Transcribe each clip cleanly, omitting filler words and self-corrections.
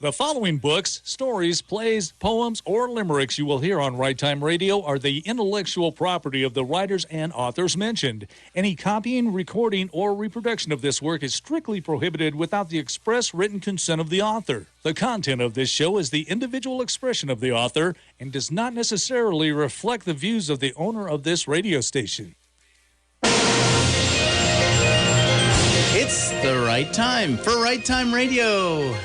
The following books, stories, plays, poems, or limericks you will hear on Right Time Radio are the intellectual property of the writers and authors mentioned. Any copying, recording, or reproduction of this work is strictly prohibited without the express written consent of the author. The content of this show is the individual expression of the author and does not necessarily reflect the views of the owner of this radio station. It's the right time for Right Time Radio.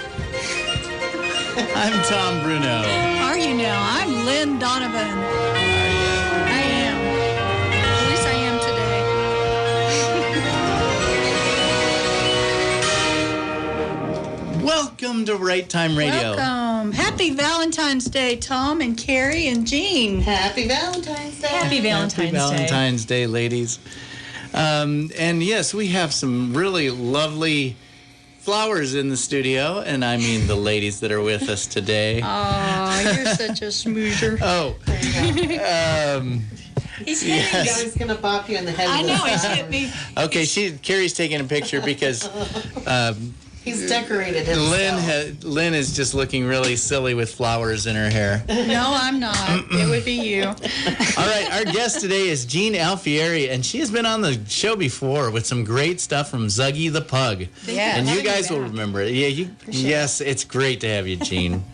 I'm Tom Bruno. Are you now? I'm Lynn Donovan. I am. At least I am today. Welcome to Right Time Radio. Welcome. Happy Valentine's Day, Tom and Carrie and Jean. Happy Valentine's Day. Happy Valentine's Day. Happy Valentine's Day, ladies. And yes, we have some really lovely flowers in the studio, and I mean the ladies that are with us today. Oh, you're such a smoozer. Oh. He's hitting I know he's going to bop you in the head. I know, he's hit me. Okay, Carrie's taking a picture because he's decorated himself. Lynn is just looking really silly with flowers in her hair. No, I'm not. It would be you. All right, our guest today is Jean Alfieri, and she has been on the show before with some great stuff from Zuggy the Pug. Yeah, and you guys will remember it. Yeah, yes, it's great to have you, Jean.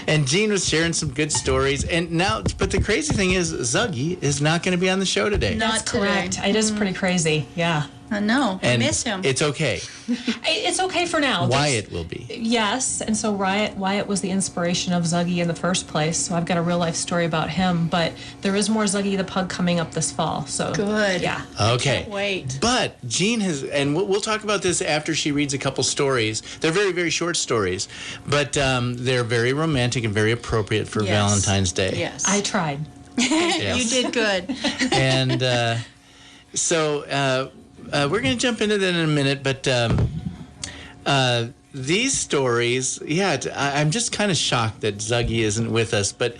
And Jean was sharing some good stories. And now, but the crazy thing is, Zuggy is not going to be on the show today. Not today. Correct. It is pretty crazy. Yeah. I know. I miss him. It's okay. It's okay for now. Wyatt will be. Yes, and so Wyatt was the inspiration of Zuggy in the first place. So I've got a real life story about him. But there is more Zuggy the Pug coming up this fall. So good. Yeah. Okay. Can't wait. But Jean has, and we'll talk about this after she reads a couple stories. They're very, very short stories, but they're very romantic and very appropriate for Valentine's Day. Yes. I tried. Yes. You did good. And so we're going to jump into that in a minute, but these stories, I'm just kind of shocked that Zuggy isn't with us, but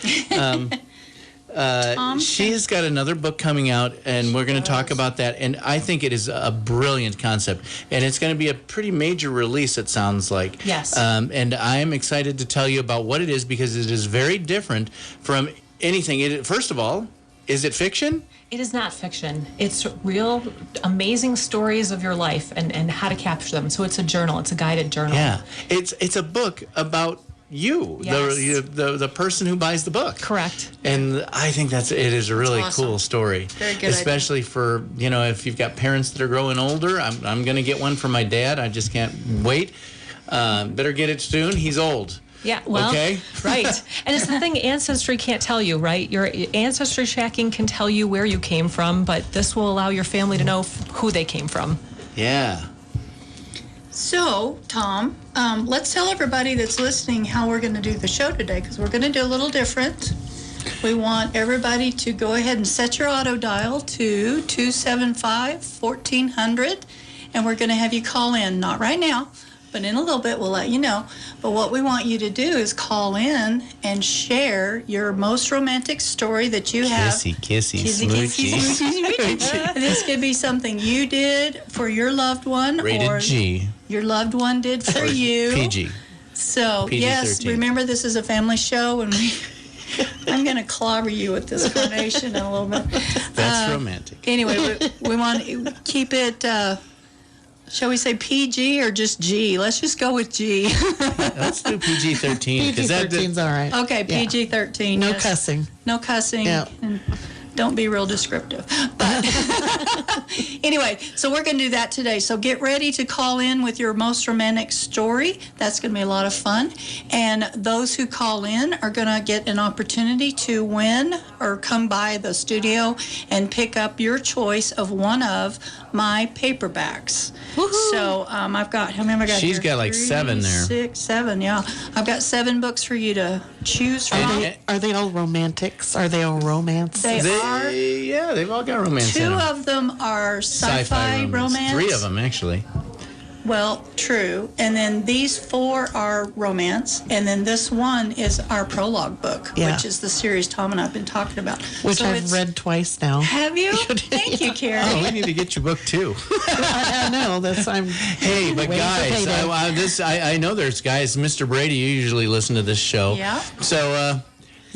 she has got another book coming out, and we're going to talk about that, and I think it is a brilliant concept, and it's going to be a pretty major release, it sounds like. Yes. And I'm excited to tell you about what it is, because it is very different from anything. First of all, is it fiction? It is not fiction. It's real, amazing stories of your life and how to capture them. So it's a journal. It's a guided journal. Yeah. It's a book about you, Yes. the person who buys the book. Correct. And I think it is a really cool story. Very good Especially for, if you've got parents that are growing older. I'm going to get one for my dad. I just can't wait. Better get it soon. He's old. Yeah, well, okay. Right. And it's the thing, Ancestry can't tell you, right? Your ancestry tracking can tell you where you came from, but this will allow your family to know who they came from. Yeah. So, Tom, let's tell everybody that's listening how we're going to do the show today, because we're going to do a little different. We want everybody to go ahead and set your auto dial to 275-1400, and we're going to have you call in. Not right now, but in a little bit we'll let you know. But what we want you to do is call in and share your most romantic story that you have. Kissy, Kissy, smoochy. This could be something you did for your loved one, Rated or G. your loved one did for you. PG. So, PG-13. yes, remember this is a family show, and I'm going to clobber you with this carnation in a little bit. That's romantic. Anyway, we want to keep it, shall we say PG or just G? Let's just go with G. Let's do PG-13. PG-13's all right. Okay, PG-13. No yes. cussing. No cussing. Yeah. And don't be real descriptive. But anyway, so we're going to do that today. So get ready to call in with your most romantic story. That's going to be a lot of fun. And those who call in are going to get an opportunity to win or come by the studio and pick up your choice of one of my paperbacks. Woohoo. So I've got, how many have I got She's here? got like 7 there. 6, 7, yeah. I've got 7 books for you to choose from. Are they all romantics? Are they all romance? They are. They've all got romance in 2 them. of them are sci-fi romance. 3 of them, actually. Well, true. And then these 4 are romance. And then this one is our prologue book, Yeah. which is the series Tom and I have been talking about. Which So I've it's- read twice now. Have you? Thank you, Carrie. Oh, we need to get your book too. I know. I'm. Hey, but waiting for guys, payday. I know there's guys. Mr. Brady, you usually listen to this show. Yeah. So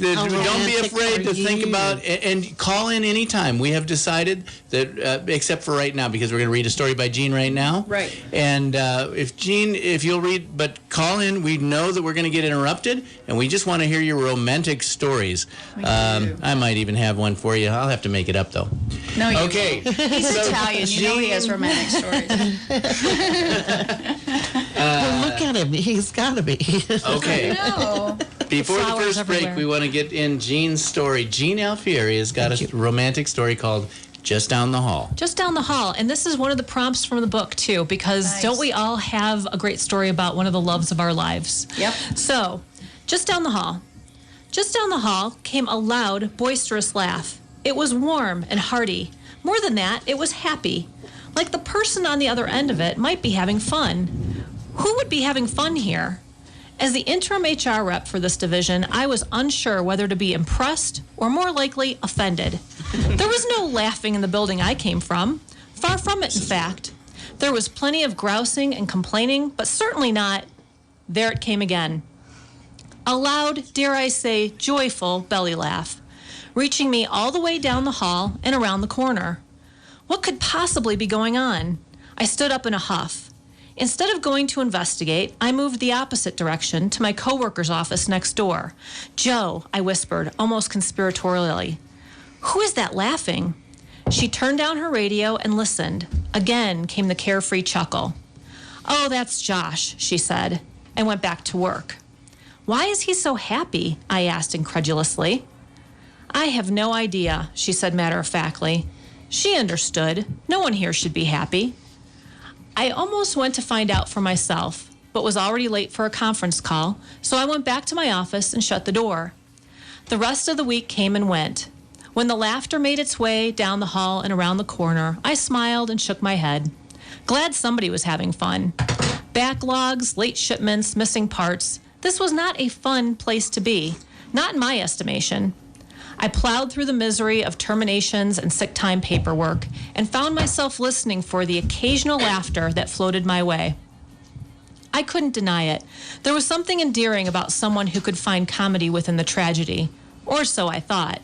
don't be romantic afraid for to think you. about and call in anytime. We have decided that, except for right now, because we're going to read a story by Jean right now. Right. And if you'll read, but call in. We know that we're going to get interrupted, and we just want to hear your romantic stories. We do. I might even have one for you. I'll have to make it up though. No, you Okay. won't. He's So, Italian. You know he has romantic stories. Well, look at him. He's got to be. Okay. No. Before the Flowers first break, everywhere. we want to get in Jean's story. Jean Alfieri has got a romantic story called Just Down the Hall. Just down the hall. And this is one of the prompts from the book, too, because Nice. don't we all have a great story about one of the loves of our lives? Yep. So, just down the hall. Just down the hall came a loud, boisterous laugh. It was warm and hearty. More than that, it was happy. Like the person on the other end of it might be having fun. Who would be having fun here? As the interim HR rep for this division, I was unsure whether to be impressed or more likely offended. There was no laughing in the building I came from. Far from it, in fact. There was plenty of grousing and complaining, but certainly not. There it came again. A loud, dare I say, joyful belly laugh, reaching me all the way down the hall and around the corner. What could possibly be going on? I stood up in a huff. Instead of going to investigate, I moved the opposite direction to my coworker's office next door. "Joe," I whispered, almost conspiratorially. "Who is that laughing?" She turned down her radio and listened. Again came the carefree chuckle. "Oh, that's Josh," she said, and went back to work. "Why is he so happy?" I asked incredulously. "I have no idea," she said matter-of-factly. She understood. No one here should be happy. I almost went to find out for myself, but was already late for a conference call, so I went back to my office and shut the door. The rest of the week came and went. When the laughter made its way down the hall and around the corner, I smiled and shook my head. Glad somebody was having fun. Backlogs, late shipments, missing parts. This was not a fun place to be, not in my estimation. I plowed through the misery of terminations and sick time paperwork and found myself listening for the occasional laughter that floated my way. I couldn't deny it. There was something endearing about someone who could find comedy within the tragedy, or so I thought.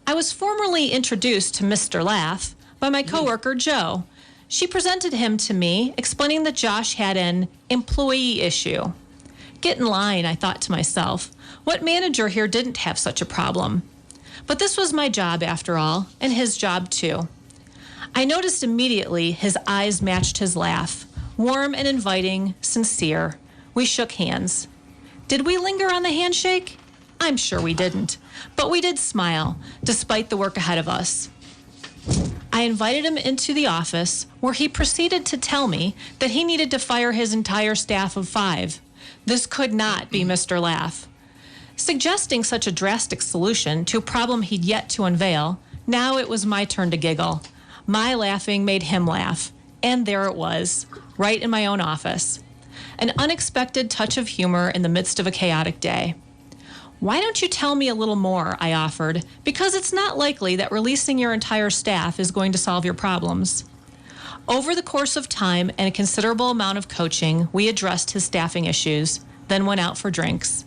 I was formally introduced to Mr. Laugh by my coworker, Joe. She presented him to me, explaining that Josh had an employee issue. Get in line, I thought to myself. What manager here didn't have such a problem? But this was my job after all, and his job too. I noticed immediately his eyes matched his laugh. Warm and inviting, sincere. We shook hands. Did we linger on the handshake? I'm sure we didn't, but we did smile, despite the work ahead of us. I invited him into the office, where he proceeded to tell me that he needed to fire his entire staff of 5. This could not be Mr. Laugh. Suggesting such a drastic solution to a problem he'd yet to unveil, now it was my turn to giggle. My laughing made him laugh, and there it was, right in my own office. An unexpected touch of humor in the midst of a chaotic day. "Why don't you tell me a little more?" I offered, because it's not likely that releasing your entire staff is going to solve your problems. Over the course of time and a considerable amount of coaching, we addressed his staffing issues, then went out for drinks.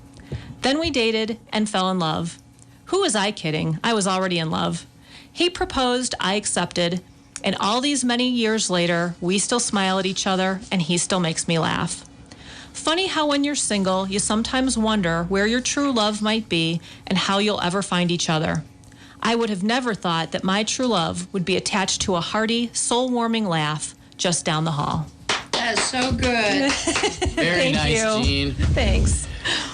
Then we dated and fell in love. Who was I kidding? I was already in love. He proposed, I accepted, and all these many years later, we still smile at each other, and he still makes me laugh. Funny how when you're single, you sometimes wonder where your true love might be and how you'll ever find each other. I would have never thought that my true love would be attached to a hearty, soul-warming laugh just down the hall. That is so good. Very Thank nice, you. Jean. Thanks.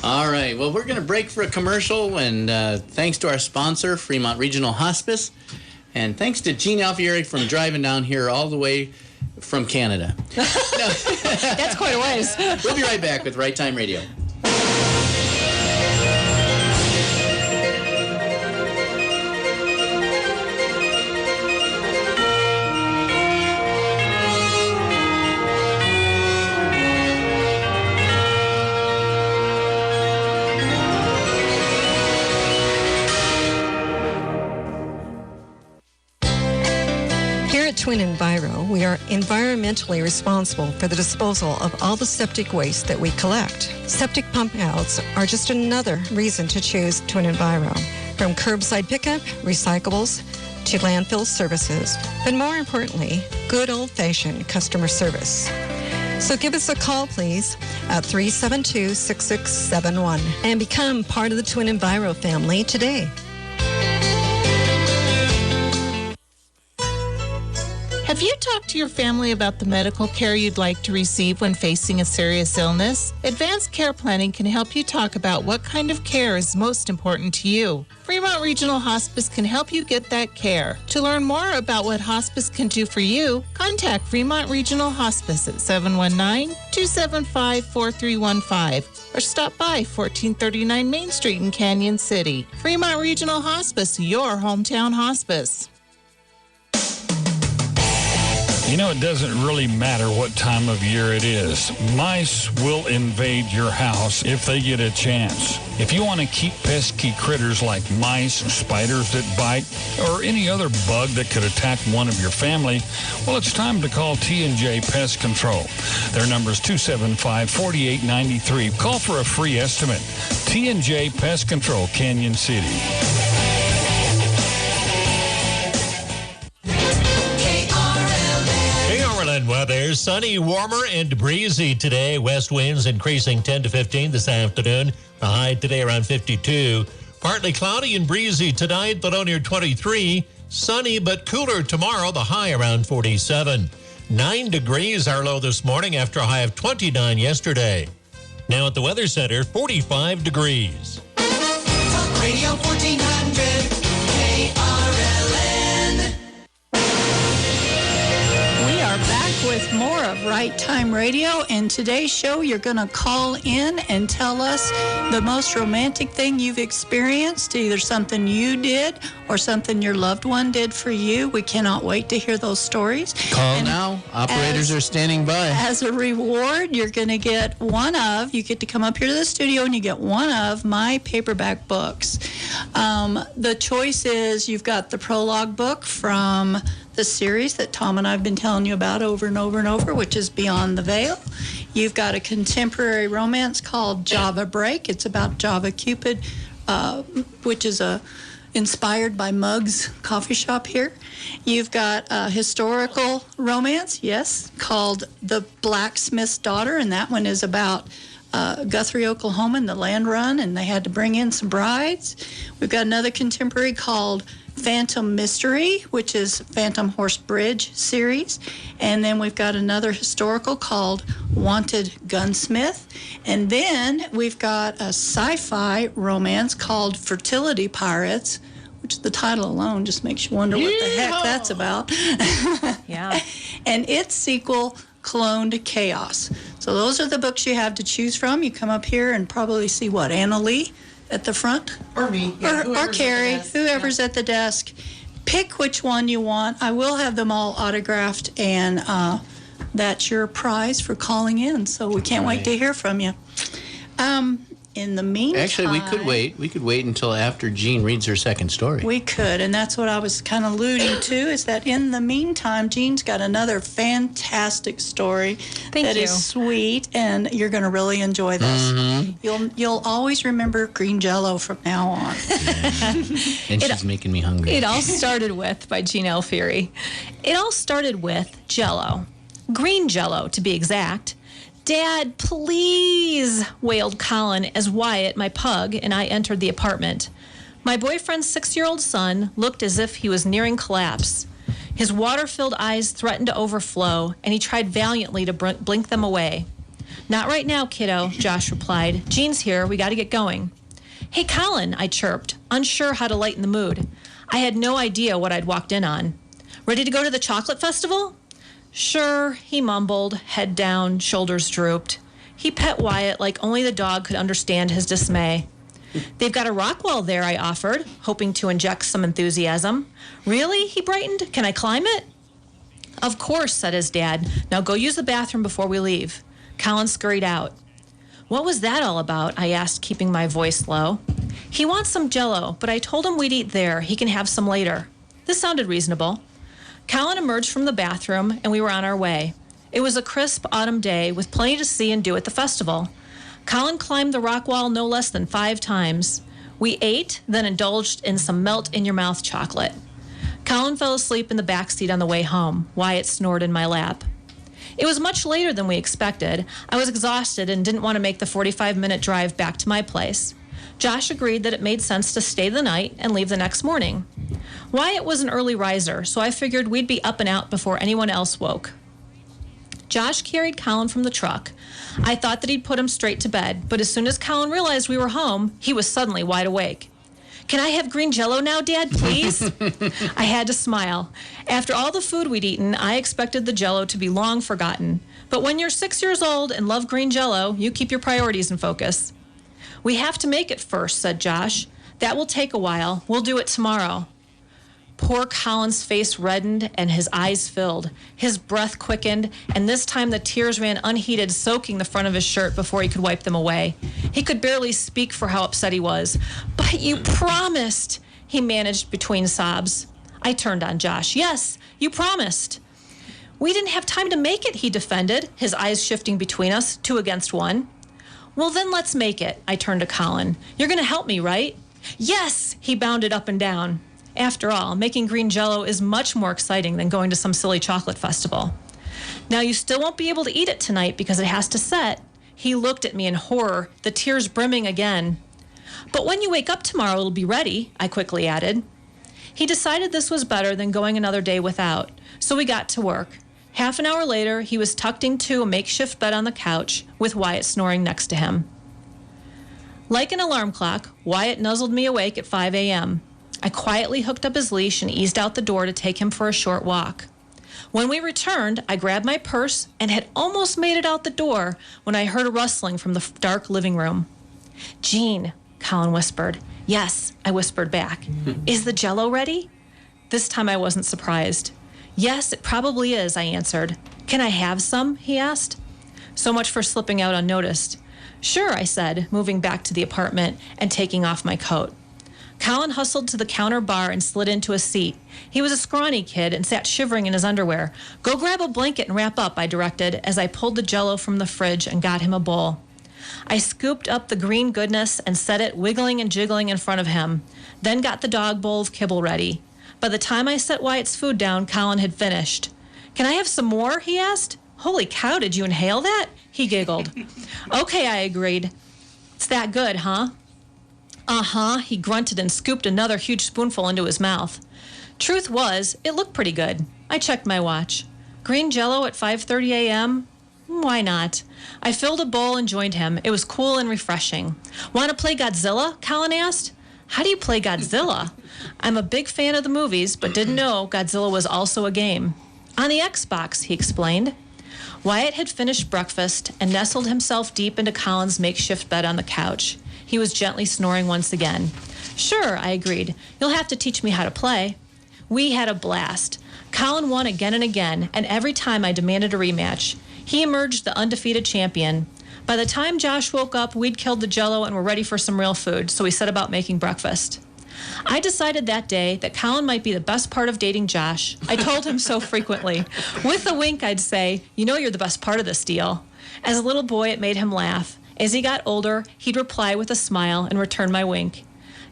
All right. Well, we're going to break for a commercial, and thanks to our sponsor, Fremont Regional Hospice, and thanks to Jean Alfieri from driving down here all the way from Canada. That's quite a ways. We'll be right back with Right Time Radio. Twin Enviro, we are environmentally responsible for the disposal of all the septic waste that we collect. Septic pump outs are just another reason to choose Twin Enviro. From curbside pickup, recyclables, to landfill services, but more importantly, good old-fashioned customer service. So give us a call, please, at 372-6671 and become part of the Twin Enviro family today. Have you talked to your family about the medical care you'd like to receive when facing a serious illness? Advanced Care Planning can help you talk about what kind of care is most important to you. Fremont Regional Hospice can help you get that care. To learn more about what hospice can do for you, contact Fremont Regional Hospice at 719-275-4315 or stop by 1439 Main Street in Canyon City. Fremont Regional Hospice, your hometown hospice. You know, it doesn't really matter what time of year it is. Mice will invade your house if they get a chance. If you want to keep pesky critters like mice, spiders that bite, or any other bug that could attack one of your family, well, it's time to call T&J Pest Control. Their number is 275-4893. Call for a free estimate. T&J Pest Control, Canyon City. Weather, sunny, warmer, and breezy today. West winds increasing 10 to 15 this afternoon. The high today around 52. Partly cloudy and breezy tonight, but near 23. Sunny but cooler tomorrow, the high around 47. 9 degrees our low this morning after a high of 29 yesterday. Now at the Weather Center, 45 degrees. Talk Radio 1400, KRLN. We are back with more of Right Time Radio, and today's show you're going to call in and tell us the most romantic thing you've experienced, either something you did or something your loved one did for you. We cannot wait to hear those stories. Call now. Operators are standing by. As a reward, you're going to get you get to come up here to the studio and you get one of my paperback books. The choice is you've got the prologue book from the series that Tom and I have been telling you about over and over and over, which is Beyond the Veil. You've got a contemporary romance called Java Break. It's about Java Cupid, which is inspired by Mug's coffee shop here. You've got a historical romance, yes, called The Blacksmith's Daughter, and that one is about Guthrie, Oklahoma, and the land run, and they had to bring in some brides. We've got another contemporary called Phantom Mystery, which is Phantom Horse Bridge series. And then we've got another historical called Wanted Gunsmith. And then we've got a sci-fi romance called Fertility Pirates, which the title alone just makes you wonder what the heck that's about. Yeah. And its sequel, Cloned Chaos. So those are the books you have to choose from. You come up here and probably see Anna Lee at the front, or me, or Carrie, whoever's at the desk. Pick which one you want. I will have them all autographed, and that's your prize for calling in. So we can't wait to hear from you. In the meantime, actually, we could wait. We could wait until after Jean reads her second story. We could, and that's what I was kind of alluding to, is that in the meantime, Jean's got another fantastic story that is sweet, and you're going to really enjoy this. Mm-hmm. You'll always remember green Jell-O from now on. Yeah. And she's making me hungry. It all started with, by Jean Alfieri. It all started with Jell-O. Green Jell-O, to be exact. "Dad, please," wailed Colin as Wyatt, my pug, and I entered the apartment. My boyfriend's 6-year-old son looked as if he was nearing collapse. His water-filled eyes threatened to overflow, and he tried valiantly to blink them away. "Not right now, kiddo," Josh replied. "Jean's here. We got to get going." "Hey, Colin," I chirped, unsure how to lighten the mood. I had no idea what I'd walked in on. "Ready to go to the chocolate festival?" "Sure," he mumbled, head down, shoulders drooped. He pet Wyatt like only the dog could understand his dismay. "They've got a rock wall there," I offered, hoping to inject some enthusiasm. "Really?" he brightened. "Can I climb it?" "Of course," said his dad. "Now go use the bathroom before we leave." Colin scurried out. "What was that all about?" I asked, keeping my voice low. "He wants some Jell-O, but I told him we'd eat there. He can have some later." This sounded reasonable. Colin emerged from the bathroom, and we were on our way. It was a crisp autumn day with plenty to see and do at the festival. Colin climbed the rock wall no less than 5 times. We ate, then indulged in some melt-in-your-mouth chocolate. Colin fell asleep in the back seat on the way home. Wyatt snored in my lap. It was much later than we expected. I was exhausted and didn't want to make the 45-minute drive back to my place. Josh agreed that it made sense to stay the night and leave the next morning. Wyatt was an early riser, so I figured we'd be up and out before anyone else woke. Josh carried Colin from the truck. I thought that he'd put him straight to bed, but as soon as Colin realized we were home, he was suddenly wide awake. "Can I have green Jell-O now, Dad, please?" I had to smile. After all the food we'd eaten, I expected the Jell-O to be long forgotten. But when you're 6 years old and love green Jell-O, you keep your priorities in focus. "We have to make it first," said Josh. "That will take a while. We'll do it tomorrow." Poor Colin's face reddened and his eyes filled. His breath quickened, and this time the tears ran unheeded, soaking the front of his shirt before he could wipe them away. He could barely speak for how upset he was. "But you promised," he managed between sobs. I turned on Josh. "Yes, you promised." "We didn't have time to make it," he defended, his eyes shifting between us, 2 against 1. "Well, then let's make it," I turned to Colin. "You're going to help me, right?" "Yes," he bounded up and down. After all, making green Jell-O is much more exciting than going to some silly chocolate festival. "Now, you still won't be able to eat it tonight because it has to set." He looked at me in horror, the tears brimming again. "But when you wake up tomorrow, it'll be ready," I quickly added. He decided this was better than going another day without, so we got to work. Half an hour later, he was tucked into a makeshift bed on the couch with Wyatt snoring next to him. Like an alarm clock, Wyatt nuzzled me awake at 5 a.m. I quietly hooked up his leash and eased out the door to take him for a short walk. When we returned, I grabbed my purse and had almost made it out the door when I heard a rustling from the dark living room. "Jean," Colin whispered. "Yes," I whispered back. "Is the Jell-O ready?" This time I wasn't surprised. "Yes, it probably is," I answered. "Can I have some?" he asked. So much for slipping out unnoticed. "Sure," I said, moving back to the apartment and taking off my coat. Colin hustled to the counter bar and slid into a seat. He was a scrawny kid and sat shivering in his underwear. "Go grab a blanket and wrap up," I directed as I pulled the Jell-O from the fridge and got him a bowl. I scooped up the green goodness and set it wiggling and jiggling in front of him, then got the dog bowl of kibble ready. By the time I set Wyatt's food down, Colin had finished. "Can I have some more?" he asked. "Holy cow, did you inhale that?" He giggled. "Okay," I agreed. "It's that good, huh?" "Uh-huh," he grunted and scooped another huge spoonful into his mouth. Truth was, it looked pretty good. I checked my watch. Green Jell-O at 5:30 a.m.? Why not? I filled a bowl and joined him. It was cool and refreshing. "Want to play Godzilla?" Colin asked. "How do you play Godzilla?" I'm a big fan of the movies, but didn't know Godzilla was also a game. "On the Xbox," he explained. Wyatt had finished breakfast and nestled himself deep into Colin's makeshift bed on the couch. He was gently snoring once again. "Sure," I agreed. "You'll have to teach me how to play." We had a blast. Colin won again and again, and every time I demanded a rematch. He emerged the undefeated champion. By the time Josh woke up, we'd killed the Jell-O and were ready for some real food, so we set about making breakfast. I decided that day that Colin might be the best part of dating Josh. I told him so frequently. With a wink, I'd say, "You know you're the best part of this deal." As a little boy, it made him laugh. As he got older, he'd reply with a smile and return my wink.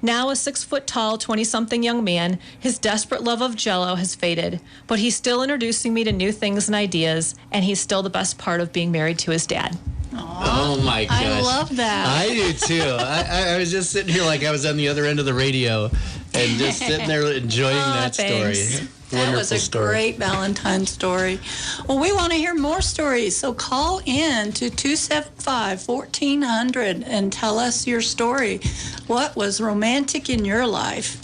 Now a 6-foot-tall, 20-something young man, his desperate love of Jell-O has faded, but he's still introducing me to new things and ideas, and he's still the best part of being married to his dad. Oh my gosh. I love that. I do too. I was just sitting here like I was on the other end of the radio and just sitting there enjoying that thanks. story. That Wonderful was a story. great Valentine's story. Well, we want to hear more stories, so call in to 275-1400 and tell us your story. What was romantic in your life?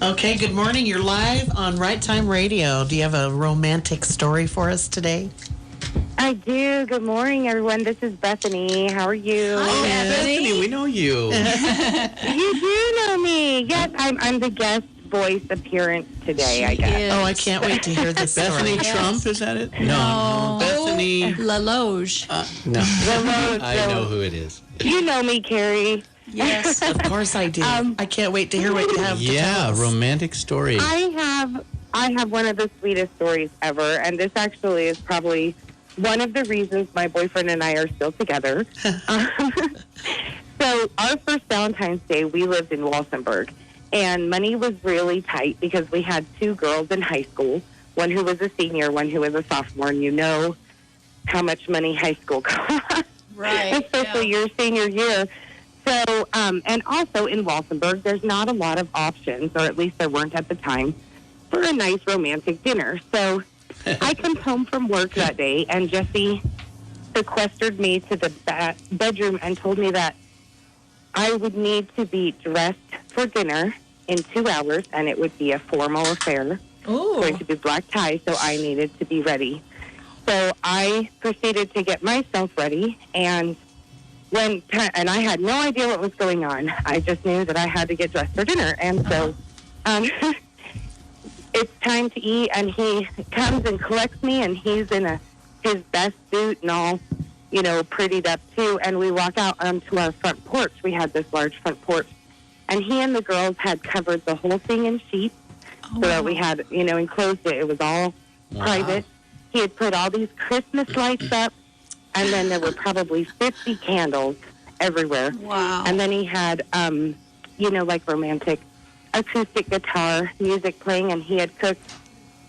Okay, good morning. You're live on Right Time Radio. Do you have a romantic story for us today? I do. Good morning, everyone. This is Bethany. How are you? Oh, Bethany, we know you. You do know me. Yes, I'm the guest voice appearance today, I guess. Oh, I can't wait to hear this story. Bethany Trump, is that it? No. Bethany. LaLoge. No. I know who it is. You know me, Carrie. Yes. Of course I do. I can't wait to hear what you have to tell Yeah, us. romantic story. I have one of the sweetest stories ever, and this actually is probably one of the reasons my boyfriend and I are still together. So our first Valentine's Day, we lived in Walsenburg, and money was really tight because we had two girls in high school, one who was a senior, one who was a sophomore, and you know how much money high school costs. Right. Especially your senior year. So, and also in Walsenburg, there's not a lot of options, or at least there weren't at the time, for a nice romantic dinner. So I come home from work that day, and Jesse sequestered me to the bedroom and told me that I would need to be dressed for dinner in 2 hours, and it would be a formal affair. Going to be black tie, so I needed to be ready. So I proceeded to get myself ready, and I had no idea what was going on. I just knew that I had to get dressed for dinner, and so it's time to eat, and he comes and collects me, and he's in his best suit and all, prettied up too, and we walk out onto our front porch. We had this large front porch, and he and the girls had covered the whole thing in sheets, so that we had, enclosed it. It was all private. He had put all these Christmas lights up, and then there were probably 50 candles everywhere. Wow. And then he had, like romantic acoustic guitar music playing, and he had cooked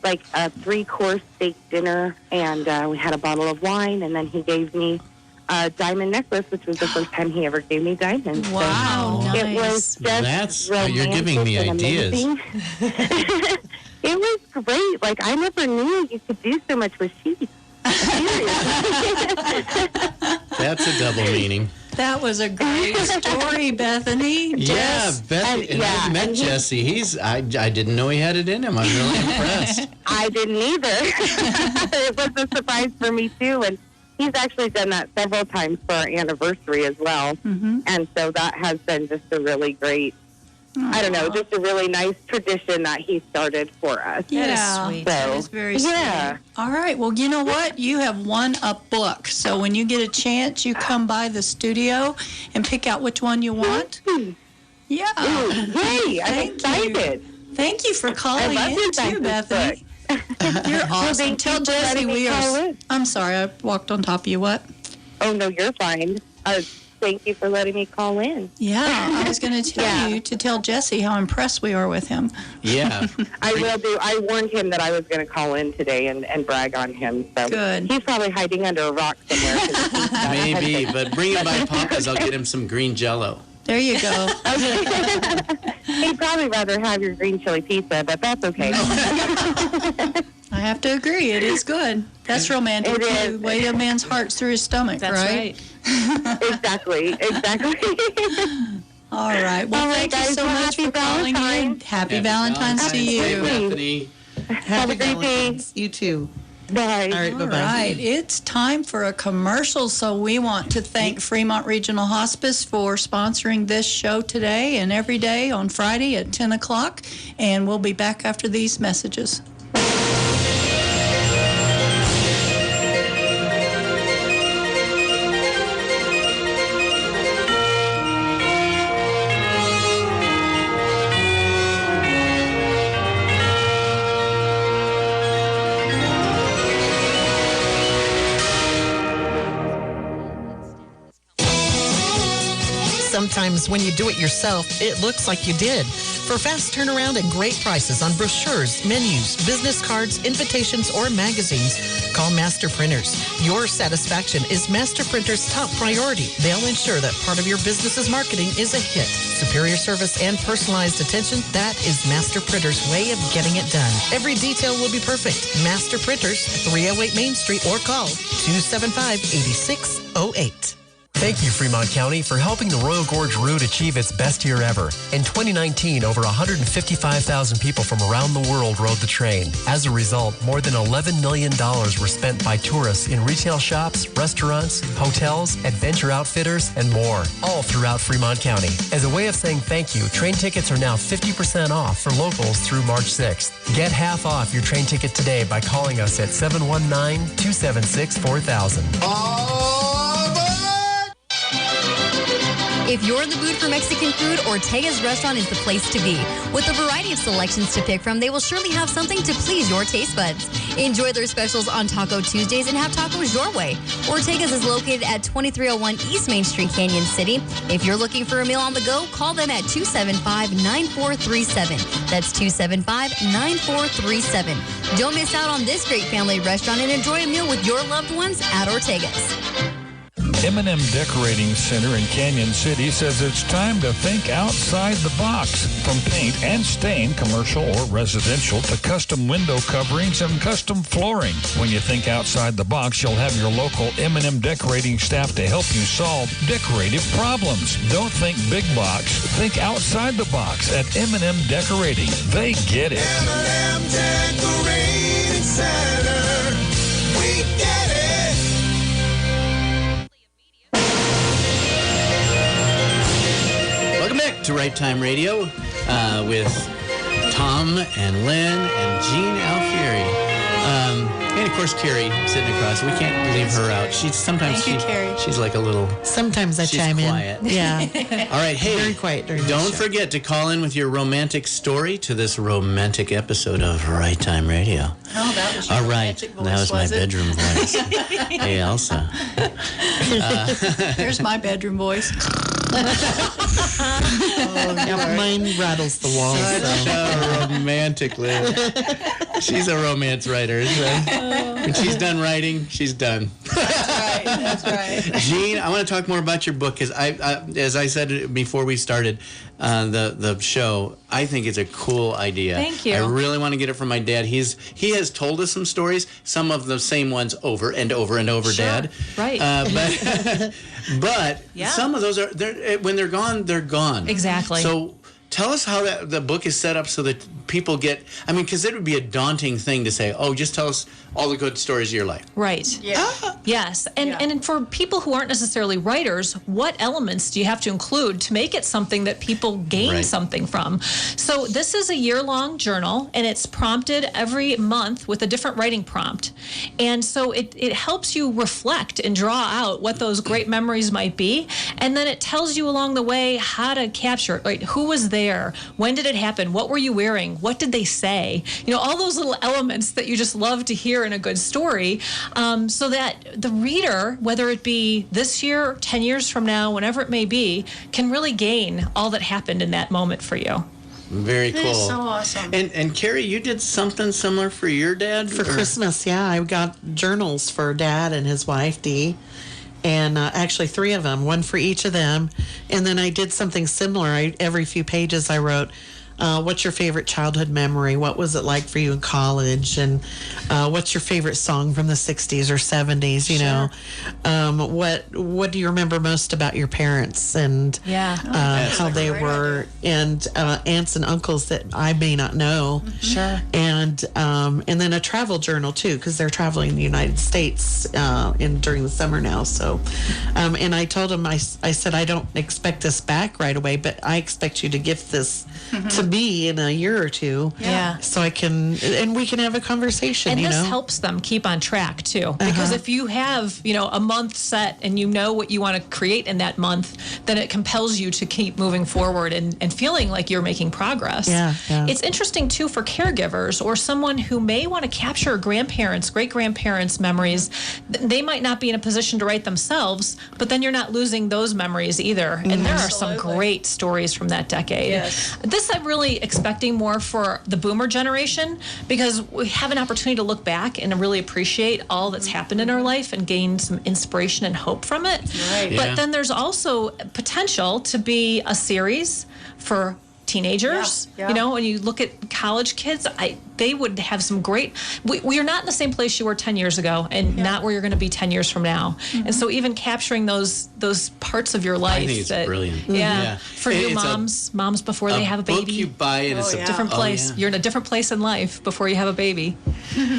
like a 3-course steak dinner, and we had a bottle of wine, and then he gave me a diamond necklace, which was the first time he ever gave me diamonds. Wow, so nice. It was just You're giving me ideas. It was great. Like, I never knew you could do so much with sheets. That's a double meaning. That was a great story, Bethany. Yeah, Bethany. And I met Jesse. I didn't know he had it in him. I'm really impressed. I didn't either. It was a surprise for me, too. And he's actually done that several times for our anniversary as well. Mm-hmm. And so that has been just a really great, just a really nice tradition that he started for us. Yeah, That is sweet. that is very sweet. All right, well, you know what? You have won a book. So when you get a chance, you come by the studio and pick out which one you want. Yeah. Yay, I'm excited. Thank you for calling I love in, your too, guys' Bethany. You're awesome. Tell Jesse we are... I'm sorry, I walked on top of you. What? Oh, no, you're fine. Thank you for letting me call in. Yeah, I was going to tell you to tell Jesse how impressed we are with him. Yeah. I will do. I warned him that I was going to call in today and brag on him. So Good. He's probably hiding under a rock somewhere. Maybe, but bring him by Papa's. I'll get him some green Jell-O. There you go. He'd probably rather have your green chili pizza, but that's okay. I have to agree. It is good. That's romantic. It is. Way a man's heart's through his stomach, That's right. Exactly. All right. Well, All right, thank you guys. so Well, much happy for calling in. Valentine's. Happy Valentine's to you. Bethany. Have a great day. You too. Bye. All right, All bye-bye. right, it's time for a commercial, so we want to thank Fremont Regional Hospice for sponsoring this show today and every day on Friday at 10 o'clock, and we'll be back after these messages. Sometimes when you do it yourself, it looks like you did. For fast turnaround and great prices on brochures, menus, business cards, invitations, or magazines, call Master Printers. Your satisfaction is Master Printers' top priority. They'll ensure that part of your business's marketing is a hit. Superior service and personalized attention, that is Master Printers' way of getting it done. Every detail will be perfect. Master Printers, 308 Main Street, or call 275-8608. Thank you, Fremont County, for helping the Royal Gorge Route achieve its best year ever. In 2019, over 155,000 people from around the world rode the train. As a result, more than $11 million were spent by tourists in retail shops, restaurants, hotels, adventure outfitters, and more, all throughout Fremont County. As a way of saying thank you, train tickets are now 50% off for locals through March 6th. Get half off your train ticket today by calling us at 719-276-4000. If you're in the mood for Mexican food, Ortega's restaurant is the place to be. With a variety of selections to pick from, they will surely have something to please your taste buds. Enjoy their specials on Taco Tuesdays and have tacos your way. Ortega's is located at 2301 East Main Street, Canyon City. If you're looking for a meal on the go, call them at 275-9437. That's 275-9437. Don't miss out on this great family restaurant and enjoy a meal with your loved ones at Ortega's. M&M Decorating Center in Canyon City says it's time to think outside the box. From paint and stain, commercial or residential, to custom window coverings and custom flooring. When you think outside the box, you'll have your local M&M Decorating staff to help you solve decorative problems. Don't think big box. Think outside the box at M&M Decorating. They get it. M&M Decorating Center. We get it. Welcome back to Right Time Radio with Tom and Lynn and Jean Alfieri. And of course, Carrie sitting across. We can't leave her out. She's like a little. Sometimes I chime quiet. in. Yeah. All right. Hey, very quiet during don't forget to call in with your romantic story to this romantic episode of Right Time Radio. Oh, that was your all right. romantic voice, That was my it? bedroom voice. Hey, Elsa. There's my bedroom voice. Yeah, mine rattles the walls. Such a romantic Lynn. She's a romance writer. So when she's done writing, she's done. That's right. Jean, I want to talk more about your book because as I said before we started the show, I think it's a cool idea. Thank you. I really want to get it from my dad. He has told us some stories, some of the same ones over and over and over, Sure. Dad. Right. But Yeah. some of those when they're gone, they're gone. Exactly. So tell us how the book is set up so that people get, because it would be a daunting thing to say, oh, just tell us all the good stories of your life. Right. Yeah. Yes. And for people who aren't necessarily writers, what elements do you have to include to make it something that people gain Right. something from? So this is a year-long journal, and it's prompted every month with a different writing prompt. And so it helps you reflect and draw out what those great memories might be. And then it tells you along the way how to capture it. Right? Who was there? When did it happen? What were you wearing? What did they say? All those little elements that you just love to hear in a good story, so that the reader, whether it be this year, 10 years from now, whenever it may be, can really gain all that happened in that moment for you. Very cool. That is so awesome. And Carrie, you did something similar for your dad? For Christmas, yeah. I got journals for Dad and his wife, Dee. And actually 3 of them, one for each of them. And then I did something similar. Every few pages I wrote, what's your favorite childhood memory? What was it like for you in college? And what's your favorite song from the 60s or 70s? What do you remember most about your parents? And how they were, and aunts and uncles that I may not know. Mm-hmm. Sure. And then a travel journal too, because they're traveling in the United States during the summer now. So, and I told them, I said, I don't expect this back right away, but I expect you to gift this to me in a year or two. Yeah. So I can, and we can have a conversation. And this helps them keep on track too, because if you have a month set and you know what you want to create in that month, then it compels you to keep moving forward and feeling like you're making progress. Yeah. It's interesting too for caregivers or someone who may want to capture grandparents, great-grandparents' memories. They might not be in a position to write themselves, but then you're not losing those memories either. And there are some great stories from that decade. Yes. This I'm really expecting more for the boomer generation, because we have an opportunity to look back and really appreciate all that's happened in our life and gain some inspiration and hope from it. Right. Yeah. But then there's also potential to be a series for teenagers. Yeah. When you look at college kids, they would have some great. We are not in the same place you were 10 years ago, and not where you're going to be 10 years from now. And so even capturing those parts of your life. I think it's brilliant. Yeah. For new moms before they have a baby. book you buy and it's a Different place. You're in a different place in life before you have a baby.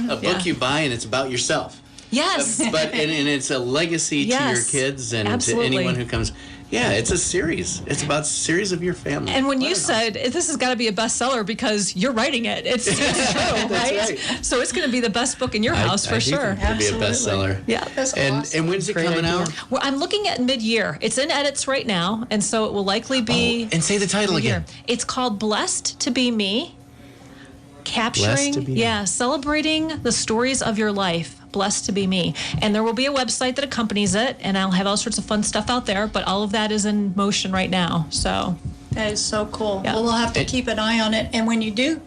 A book you buy and it's about yourself. Yes. But and it's a legacy to your kids and absolutely. to anyone who comes. Yeah, it's a series. It's about a series of your family. And when you said this has got to be a bestseller because you're writing it, it's true, right? So it's going to be the best book in your house for sure. It's going to be a bestseller. Yeah, that's awesome. And when's it coming out? Well, I'm looking at mid-year. It's in edits right now, and so it will likely be. And say the title again. It's called "Blessed to Be Me." Capturing, celebrating the stories of your life. Blessed to be me. And there will be a website that accompanies it, and I'll have all sorts of fun stuff out there, but all of that is in motion right now. So that is so cool. Yeah. Well, we'll have to keep an eye on it, and when you do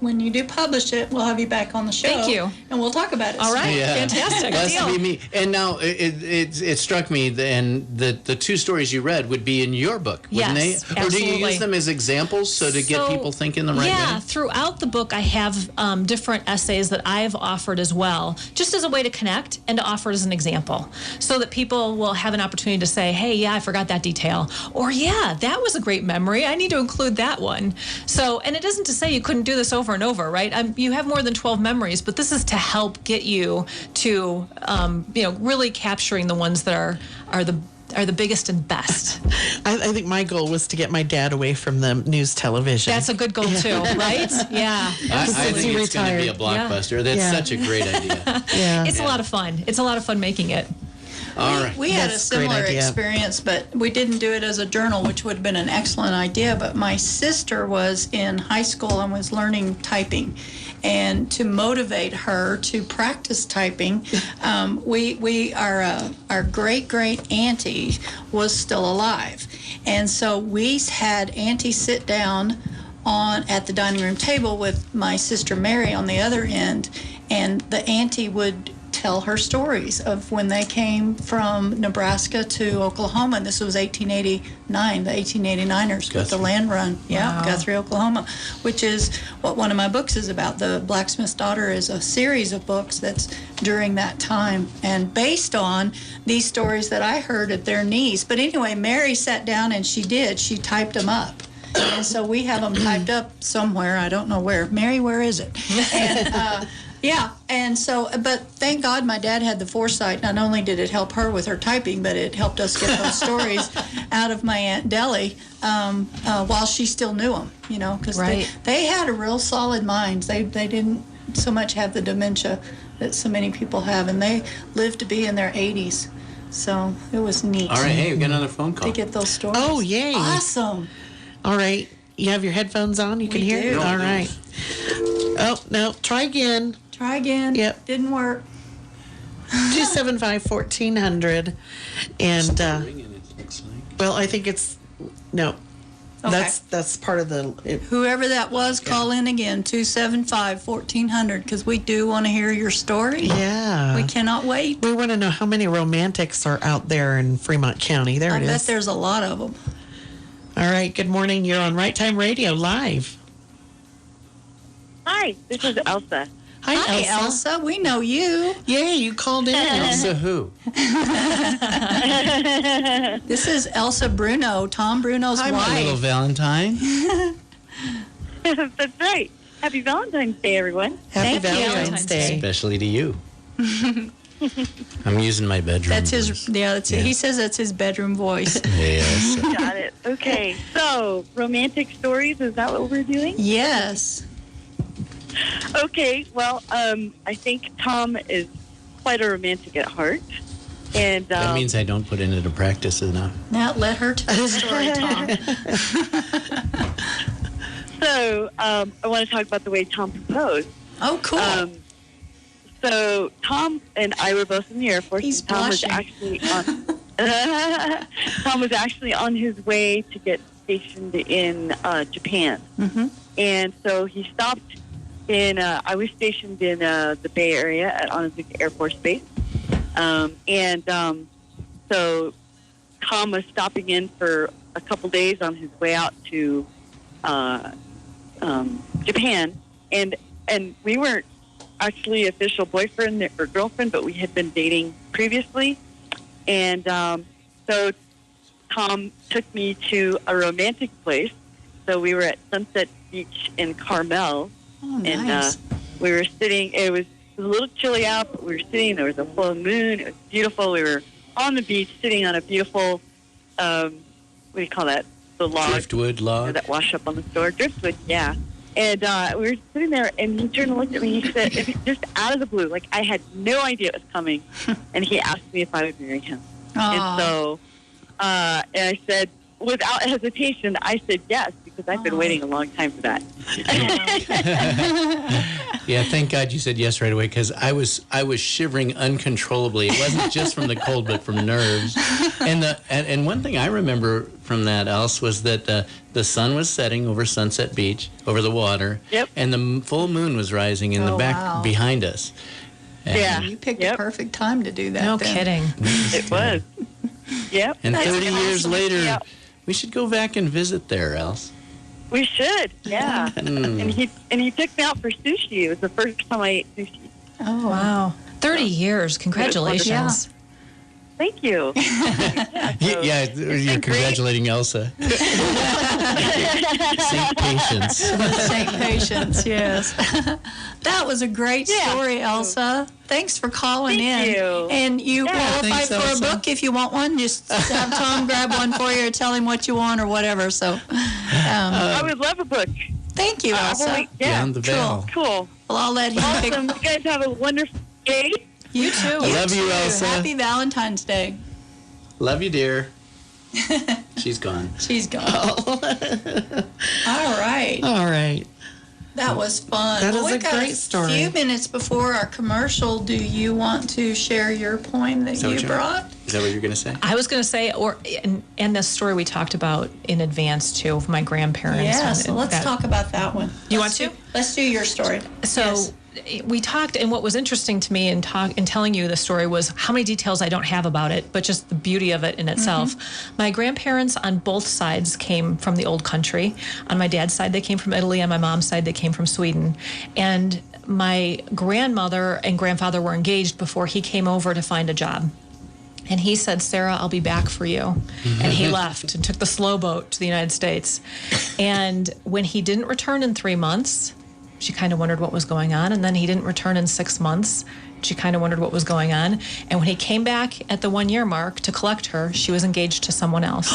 publish it, we'll have you back on the show. Thank you. And we'll talk about it. All right, fantastic. Blessed to be me. And now it struck me, and the two stories you read would be in your book, wouldn't they? Absolutely. Or do you use them as examples to get people thinking the right way? Yeah, throughout the book, I have different essays that I've offered as well, just as a way to connect and to offer as an example, so that people will have an opportunity to say, hey, yeah, I forgot that detail. Or, yeah, that was a great memory. I need to include that one. So, and it isn't to say you couldn't do this over and over, right? You have more than 12 memories, but this is to help get you to, really capturing the ones that are the biggest and best. I think my goal was to get my dad away from the news television. That's a good goal too, right? Yeah. I think it's going to be a blockbuster. That's such a great idea. It's a lot of fun. It's a lot of fun making it. All right. We had a similar experience, but we didn't do it as a journal, which would have been an excellent idea. But my sister was in high school and was learning typing. And to motivate her to practice typing, our great auntie was still alive, and so we had Auntie sit down at the dining room table with my sister Mary on the other end, and the auntie would tell her stories of when they came from Nebraska to Oklahoma. And this was 1889, the 1889ers with the land run. Yeah, Guthrie, Oklahoma, which is what one of my books is about. The Blacksmith's Daughter is a series of books that's during that time and based on these stories that I heard at their knees. But anyway, Mary sat down and she typed them up. And so we have them typed up somewhere. I don't know where. Mary, where is it? And yeah, and so, but thank God my dad had the foresight. Not only did it help her with her typing, but it helped us get those stories out of my Aunt Deli while she still knew them, because they had a real solid mind. They didn't so much have the dementia that so many people have, and they lived to be in their 80s. So it was neat. All right, hey, we got another phone call. To get those stories. Oh, yay. Awesome. All right. You have your headphones on? You can hear it? All right. Oh, no. Try again. Try again. Yep. Didn't work. 275-1400. And, well, I think it's, no. Okay. That's part of the... Whoever that was, call in again, 275-1400, because we do want to hear your story. Yeah. We cannot wait. We want to know how many romantics are out there in Fremont County. There it is. I bet there's a lot of them. All right. Good morning. You're on Right Time Radio live. Hi, this is Elsa. Hi, Elsa. We know you. Yay, you called in. Elsa who? This is Elsa Bruno, Tom Bruno's wife. My little Valentine. That's right. Happy Valentine's Day, everyone. Happy Valentine's Day. Especially to you. I'm using my bedroom That's voice. his, that's it. He says that's his bedroom voice. Yes. Got it. Okay, so romantic stories, is that what we're doing? Yes. Okay, well, I think Tom is quite a romantic at heart. And that means I don't put it into practice enough. Now let her tell the story, Tom. So, I want to talk about the way Tom proposed. Oh, cool. So Tom and I were both in the Air Force. He's Tom was actually on. Tom was actually on his way to get stationed in Japan, and so he stopped in. I was stationed in the Bay Area at Onondaga Air Force Base, and so Tom was stopping in for a couple days on his way out to Japan, and we weren't actually official boyfriend or girlfriend, but we had been dating previously. And so Tom took me to a romantic place. So we were at Sunset Beach in Carmel. Oh, nice. And we were sitting, it was was a little chilly out, but we were sitting. There was a full moon. It was beautiful. We were on the beach, sitting on a beautiful, what do you call that? The log. Driftwood log. That wash up on the shore. Driftwood, yeah. And we were sitting there, and he turned and looked at me. He said, it was just out of the blue. Like, I had no idea it was coming. And he asked me if I would marry him. And so, and I said, without hesitation, I said yes, because I've been waiting a long time for that. Yeah, thank God you said yes right away, because I was shivering uncontrollably. It wasn't just from the cold, but from nerves. And one thing I remember from that, Else, was that the sun was setting over Sunset Beach, over the water, and the full moon was rising in the back behind us. And You picked a perfect time to do that. No then. kidding. It was. Yep. And 30 years awesome. later, Yep. we should go back and visit there, Else. We should, yeah. And he took me out for sushi. It was the first time I ate sushi. Oh, wow. 30 years. Congratulations. Thank you. You're congratulating Elsa. Saint Patience. Saint Patience, yes. That was a great story, Elsa. Thanks for calling in. Thank you. And you qualify thanks, for Elsa. a book if you want one. Just have Tom grab one for you or tell him what you want or whatever. So, I would love a book. Thank you, Elsa. Beyond the Veil. Cool. Well, I'll let him pick. Awesome. You guys have a wonderful day. You too. I love you, Elsa. Happy Valentine's Day. Love you, dear. She's gone. She's gone. All right. All right. That was fun. That is we a got great story. A few minutes before our commercial, do you want to share your poem that you brought? Is that what you're going to say? I was going to say, and the story we talked about in advance, too, of my grandparents. Yeah, so let's talk about that one. You want to? Let's do your story. So we talked, and what was interesting to me in telling you the story was how many details I don't have about it, but just the beauty of it in itself. My grandparents on both sides came from the old country. On my dad's side, they came from Italy. On my mom's side, they came from Sweden. And my grandmother and grandfather were engaged before he came over to find a job. And he said, Sarah, I'll be back for you. And he left and took the slow boat to the United States. And when he didn't return in 3 months, she kind of wondered what was going on. And then he didn't return in 6 months. She kind of wondered what was going on. And when he came back at the 1 year mark to collect her, she was engaged to someone else.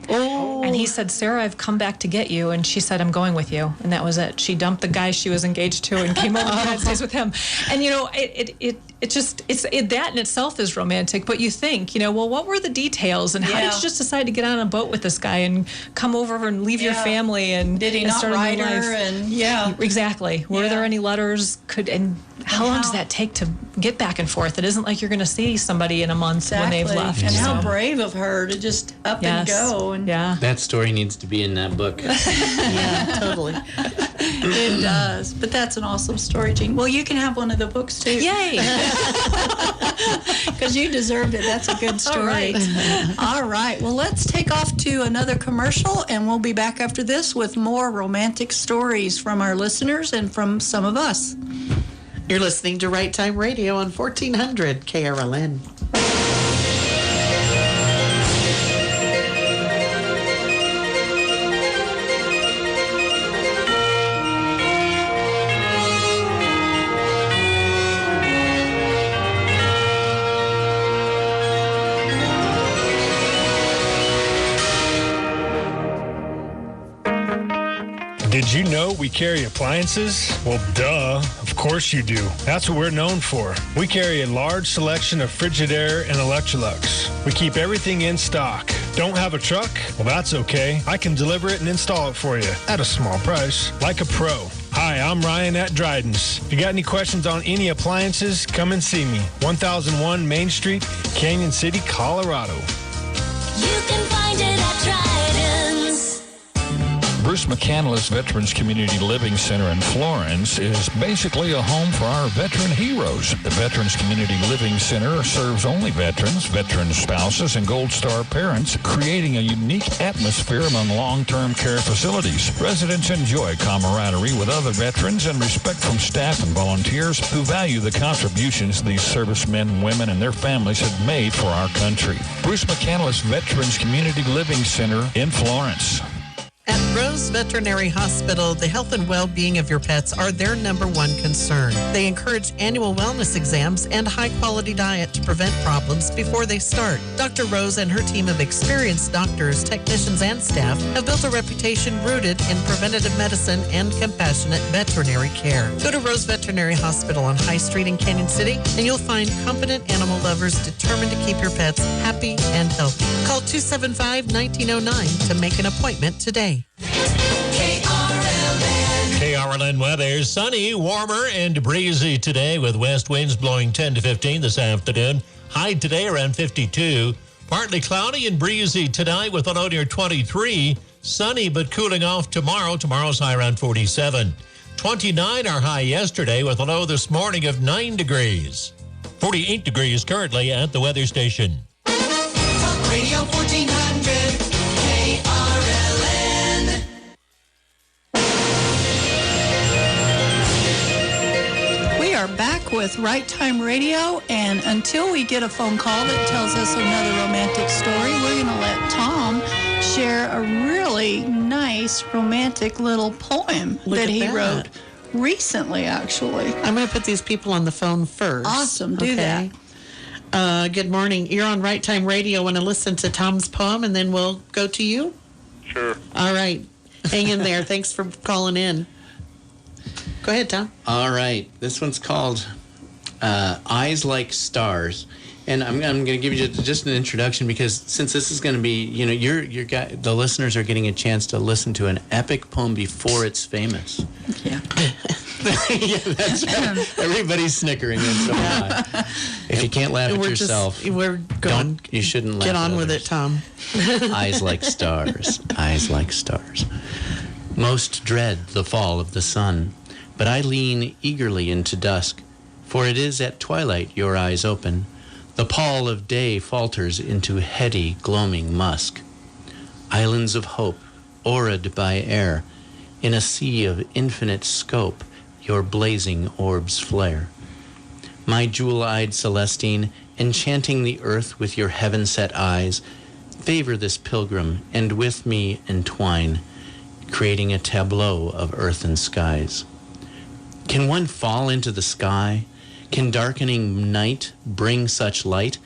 And he said, Sarah, I've come back to get you. And she said, I'm going with you. And that was it. She dumped the guy she was engaged to and came over to the United States with him. And, you know, that in itself is romantic. But you think, you know, well, what were the details? And how did you just decide to get on a boat with this guy and come over and leave your family? And did he not start a new write her? life? And Exactly. Were there any letters? And how long does that take to get back and forth? It isn't like you're going to see somebody in a month when they've left. And how brave of her to just up and go. And That story needs to be in that book. Yeah, totally. It does. But that's an awesome story, Jean. Well, you can have one of the books, too. Yay! Because you deserved it. That's a good story. All right. Well, let's take off to another commercial, and we'll be back after this with more romantic stories from our listeners and from some of us. You're listening to Right Time Radio on 1400 KRLN. Did you know we carry appliances? Well, duh. Of course you do. That's what we're known for. We carry a large selection of Frigidaire and Electrolux. We keep everything in stock. Don't have a truck? Well, that's okay. I can deliver it and install it for you at a small price, like a pro. Hi, I'm Ryan at Dryden's. If you got any questions on any appliances, come and see me. 1001 Main Street, Canyon City, Colorado. You can find it at Dryden's. Bruce McCandless Veterans Community Living Center in Florence is basically a home for our veteran heroes. The Veterans Community Living Center serves only veterans, veteran spouses, and Gold Star parents, creating a unique atmosphere among long-term care facilities. Residents enjoy camaraderie with other veterans and respect from staff and volunteers who value the contributions these servicemen, women, and their families have made for our country. Bruce McCandless Veterans Community Living Center in Florence. At Rose Veterinary Hospital, the health and well-being of your pets are their number one concern. They encourage annual wellness exams and high-quality diet to prevent problems before they start. Dr. Rose and her team of experienced doctors, technicians, and staff have built a reputation rooted in preventative medicine and compassionate veterinary care. Go to Rose Veterinary Hospital on High Street in Canyon City, and you'll find competent animal lovers determined to keep your pets happy and healthy. Call 275-1909 to make an appointment today. KRLN weather, sunny, warmer, and breezy today with west winds blowing 10 to 15 this afternoon. High today around 52. Partly cloudy and breezy tonight with a low near 23. Sunny but cooling off tomorrow. Tomorrow's high around 47. 29 our high yesterday with a low this morning of 9 degrees. 48 degrees currently at the weather station. Talk Radio 1400 KRLN. We are back with Right Time Radio, and until we get a phone call that tells us another romantic story, we're going to let Tom share a really nice romantic little poem that he wrote recently, actually. I'm going to put these people on the phone first. Awesome. Do that. Good morning. You're on Right Time Radio. Want to listen to Tom's poem, and then we'll go to you? Sure. All right. Hang in there. Thanks for calling in. Go ahead, Tom. All right. This one's called Eyes Like Stars. And I'm going to give you just an introduction because since this is going to be, the listeners are getting a chance to listen to an epic poem before it's famous. Yeah. Yeah, that's right. Everybody's snickering and so am I. If you can't laugh at yourself, you shouldn't laugh Get on at with others. it, Tom. Eyes like stars, eyes like stars. Most dread the fall of the sun, but I lean eagerly into dusk, for it is at twilight your eyes open. The pall of day falters into heady, gloaming musk. Islands of hope, aurored by air, in a sea of infinite scope, your blazing orbs flare. My jewel-eyed Celestine, enchanting the earth with your heaven-set eyes, favor this pilgrim and with me entwine, creating a tableau of earth and skies. Can one fall into the sky? Can darkening night bring such light?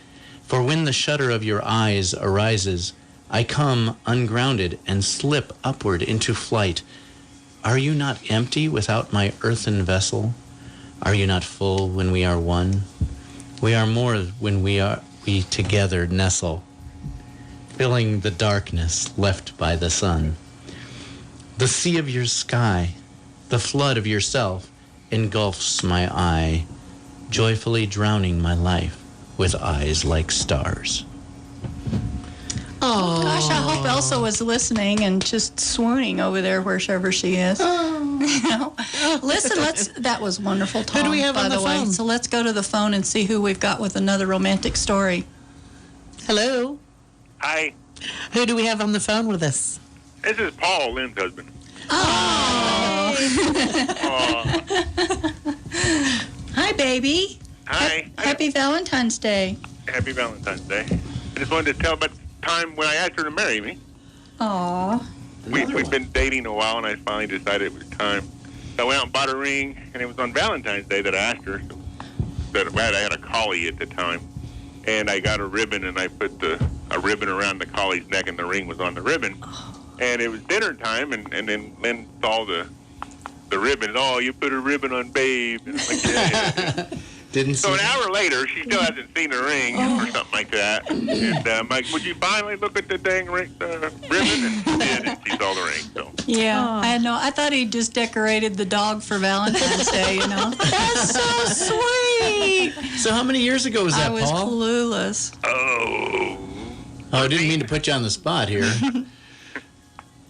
For when the shudder of your eyes arises, I come ungrounded and slip upward into flight. Are you not empty without my earthen vessel? Are you not full when we are one? We are more when we together nestle, filling the darkness left by the sun. The sea of your sky, the flood of yourself, engulfs my eye, joyfully drowning my life with eyes like stars. Oh gosh, I hope Elsa was listening and just swooning over there wherever she is. Listen, that was wonderful, Tom. Who do we have on the way. phone? So let's go to the phone and see who we've got with another romantic story. Hello. Hi. Who do we have on the phone with us? This is Paul, Lynn's husband. Oh. Hi, baby. Hi. Happy Valentine's Day. Happy Valentine's Day. I just wanted to tell about the time when I asked her to marry me. Aw. We've been dating a while, and I finally decided it was time. So I went out and bought a ring, and it was on Valentine's Day that I asked her. I had a collie at the time, and I got a ribbon, and I put a ribbon around the collie's neck, and the ring was on the ribbon. And it was dinner time, and then Lynn saw the ribbon. Oh, you put a ribbon on Babe. And I'm like, yeah. So an hour later, she still hasn't seen the ring or something like that. And I'm like, would you finally look at the dang ribbon? And she did, and she saw the ring. So. Yeah, I thought he just decorated the dog for Valentine's Day, That's so sweet. So how many years ago was that, Paul? I was clueless. Oh, I didn't mean to put you on the spot here.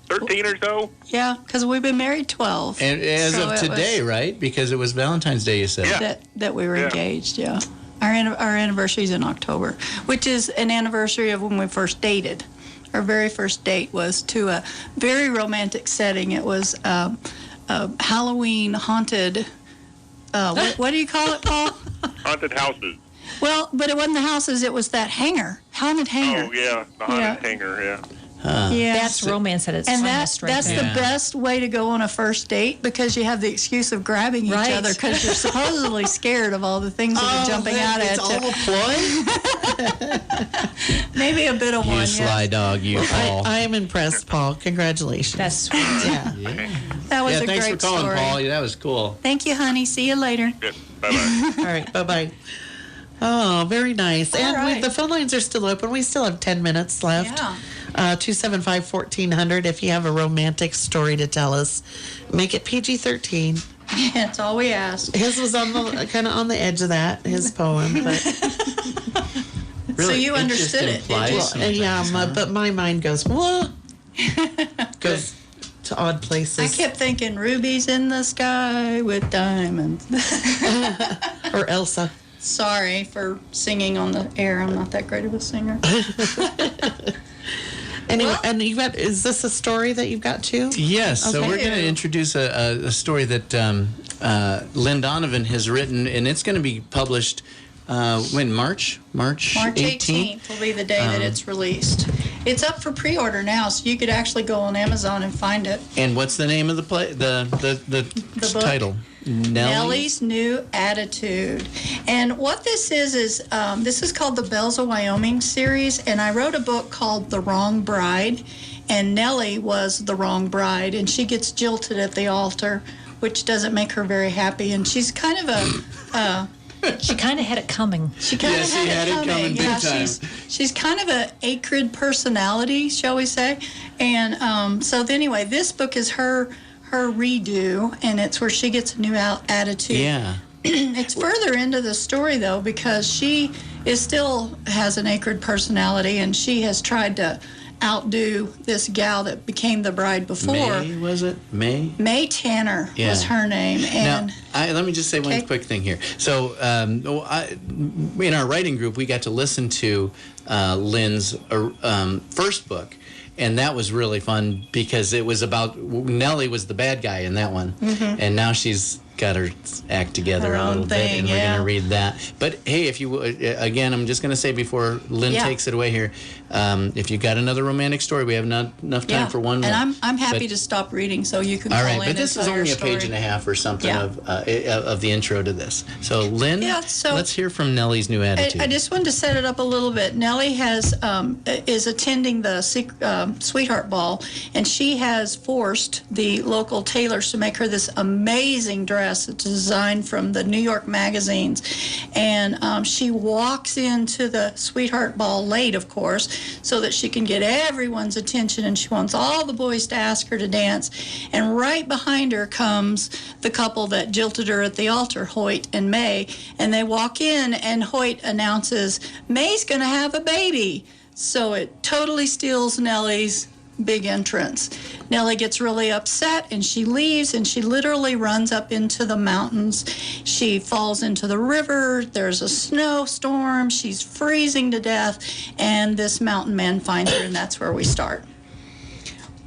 13 or so? Yeah, because we've been married 12. And as of today, right? Because it was Valentine's Day, you said. Yeah. That we were engaged, yeah. Our anniversary's in October, which is an anniversary of when we first dated. Our very first date was to a very romantic setting. It was a Halloween haunted, what do you call it, Paul? Haunted houses. Well, but it wasn't the houses. It was that haunted hangar. Oh, yeah, the haunted hangar, yeah. Yeah. That's romance at its finest right that's there. the best way to go on a first date because you have the excuse of grabbing each Right. other because you're supposedly scared of all the things that are jumping out at It's all you. a ploy? Maybe a bit of You one, sly yes. dog, you, Paul. I am impressed, Paul. Congratulations. That's sweet. Yeah. That was yeah, a thanks great for calling, story. Paul. Yeah, that was cool. Thank you, honey. See you later. Good. Bye-bye. All right. Bye-bye. Oh, very nice. All And right. the phone lines are still open. We still have 10 minutes left. Yeah. 275-1400 if you have a romantic story to tell us. Make it PG-13. That's all we ask. His was on the kind of on the edge of that, his poem. But So you understood it, did you? but my mind goes, what? Goes to odd places. I kept thinking rubies in the sky with diamonds. Or Elsa. Sorry for singing on the air. I'm not that great of a singer. Anyway, and you got, is this a story that you've got too? Yes, so Okay. we're going to introduce a story that Lynn Donovan has written, and it's going to be published when March March 18th will be the day that it's released. It's up for pre-order now, so you could actually go on Amazon and find it. And what's the name of the play? The book? title? Nellie's New Attitude. And what this is this is called the Bells of Wyoming series, and I wrote a book called The Wrong Bride, and Nellie was the wrong bride, and she gets jilted at the altar, which doesn't make her very happy, and she's kind of a... She kind of had it coming. She kind of had it coming. big time. She's kind of an acrid personality, shall we say. And so anyway, this book is her redo, and it's where she gets a new attitude. Yeah. It's further into the story, though, because she still has an acrid personality, and she has tried to outdo this gal that became the bride before. May, was it? May? May Tanner was her name. And now, let me just say one quick thing here. So, in our writing group, we got to listen to Lynn's first book, and that was really fun because it was about Nellie was the bad guy in that one, and now she's got her act together a little bit, and we're going to read that. But hey, if you again, I'm just going to say before Lynn takes it away here, if you got another romantic story, we have not enough time for one more. And I'm happy to stop reading, so you can. All call right, in but this and is tell only your a page story. and a half or something of the intro to this. So Lynn, let's hear from Nellie's new attitude. I just wanted to set it up a little bit. Nellie is attending the sweetheart ball, and she has forced the local tailors to make her this amazing dress. It's designed from the New York magazines, and she walks into the sweetheart ball late, of course, so that she can get everyone's attention, and she wants all the boys to ask her to dance. And right behind her comes the couple that jilted her at the altar, Hoyt and May, and they walk in, and Hoyt announces, May's going to have a baby. So it totally steals Nellie's big entrance. Nellie gets really upset, and she leaves, and she literally runs up into the mountains. She falls into the river. There's a snowstorm. She's freezing to death, and this mountain man finds her, and that's where we start.